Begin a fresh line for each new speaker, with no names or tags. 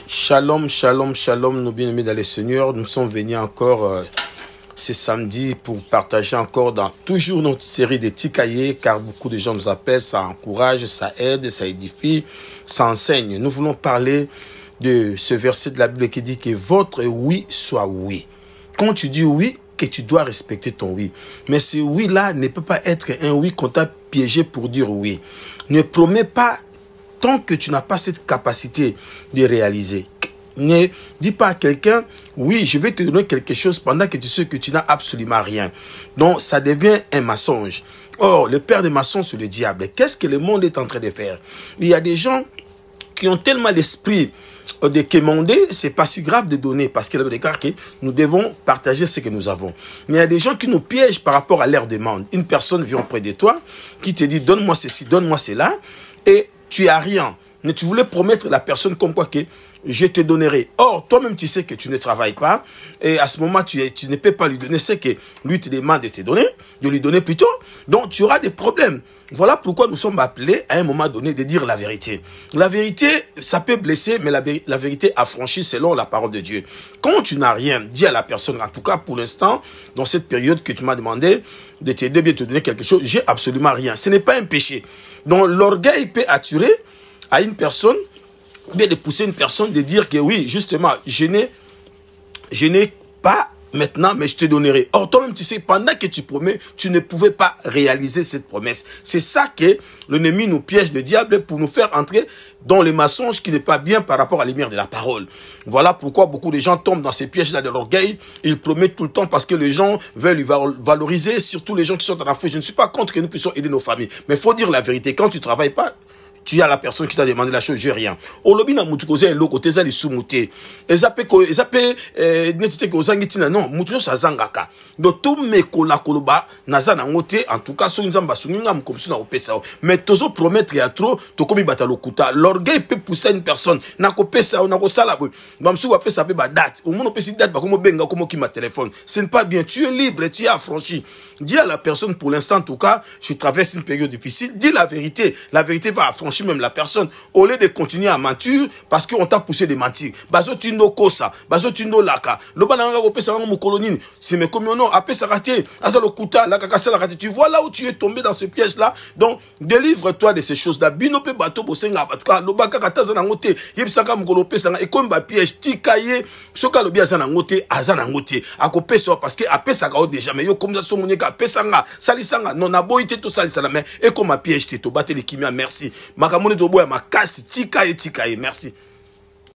Shalom, shalom, shalom, nos bien-aimés dans le Seigneur. Nous sommes venus encore ce samedi pour partager encore dans toujours notre série de Tikaye, car beaucoup de gens nous appellent, ça encourage, ça aide, ça édifie, ça enseigne. Nous voulons parler de ce verset de la Bible qui dit que votre oui soit oui. Quand tu dis oui, que tu dois respecter ton oui. Mais ce oui-là ne peut pas être un oui qu'on t'a piégé pour dire oui. Ne promets pas tant que tu n'as pas cette capacité de réaliser. Ne dis pas à quelqu'un, oui, je vais te donner quelque chose pendant que tu sais que tu n'as absolument rien. Donc, ça devient un mensonge. Or, le père des mensonges, c'est le diable. Qu'est-ce que le monde est en train de faire? Il y a des gens qui ont tellement l'esprit de quémander, c'est pas si grave de donner, parce qu'il y a des cas que nous devons partager ce que nous avons. Mais il y a des gens qui nous piègent par rapport à leur demande. Une personne vient auprès de toi, qui te dit, donne-moi ceci, donne-moi cela, et tu as rien. Mais tu voulais promettre à la personne comme quoi que je te donnerai. Or, toi-même, tu sais que tu ne travailles pas. Et à ce moment, tu ne peux pas lui donner ce que lui te demande de te donner, de lui donner plutôt. Donc, tu auras des problèmes. Voilà pourquoi nous sommes appelés à un moment donné de dire la vérité. La vérité, ça peut blesser, mais la vérité affranchit selon la parole de Dieu. Quand tu n'as rien, dis à la personne, en tout cas pour l'instant, dans cette période que tu m'as demandé de t'aider, de te donner quelque chose, j'ai absolument rien. Ce n'est pas un péché. Donc, l'orgueil peut attirer à une personne, ou bien de pousser une personne de dire que oui, justement, je n'ai pas maintenant, mais je te donnerai. Or, toi-même, tu sais, pendant que tu promets, tu ne pouvais pas réaliser cette promesse. C'est ça que l'ennemi nous piège, le diable, pour nous faire entrer dans le mensonge qui n'est pas bien par rapport à la lumière de la parole. Voilà pourquoi beaucoup de gens tombent dans ces pièges-là de l'orgueil. Ils promettent tout le temps parce que les gens veulent lui valoriser, surtout les gens qui sont en Afrique. Je ne suis pas contre que nous puissions aider nos familles, mais il faut dire la vérité. Quand tu ne travailles pas, tu as la personne qui t'a demandé la chose, j'ai rien. Olobi na mutu koza eloko teza li sumute. Ezape netite ko zangitina non, mutu sa zangaka. Do tout me kola koloba naza na ngote en tout cas so nzamba suninga mkomsu na opesa. Mais tozo promettre ya trop to komi batalokuta. L'orgueil peut pousser une personne na ko pesa na ko sala bo. Mamsu wa pesa pe ba date. Au moins pesi date ba komo benga komo ki ma téléphone. Ce n'est pas bien, tu es libre, tu es affranchi. Dis à la personne pour l'instant en tout cas, je traverse une période difficile, dis la vérité. La vérité va affranchir même la personne, au lieu de continuer à mentir, parce qu'on t'a poussé de mentir. Bazo tindo kosa, bazo tindo laka. Le bananga ko pesa ngo kolonine, c'est mais comme non, apé sa raté, azalo kuta, la kaka la raté. Tu vois là où tu es tombé dans ce piège là. Donc délivre-toi de ces choses là. Binope bato bosenga, en tout cas le baka kata za ngote, yebisaka mukolo pesa nga et comme ba piège tikaye, soka lobi azana ngote, azana ngote. Ako pesa parce que apé sa ka déjà mais yo comme ça so munyeka pesa nga, salisanga non na boité to salisana mais et comme ma piège te to bateli kimia merci. Makamone to boya makasi tika et merci.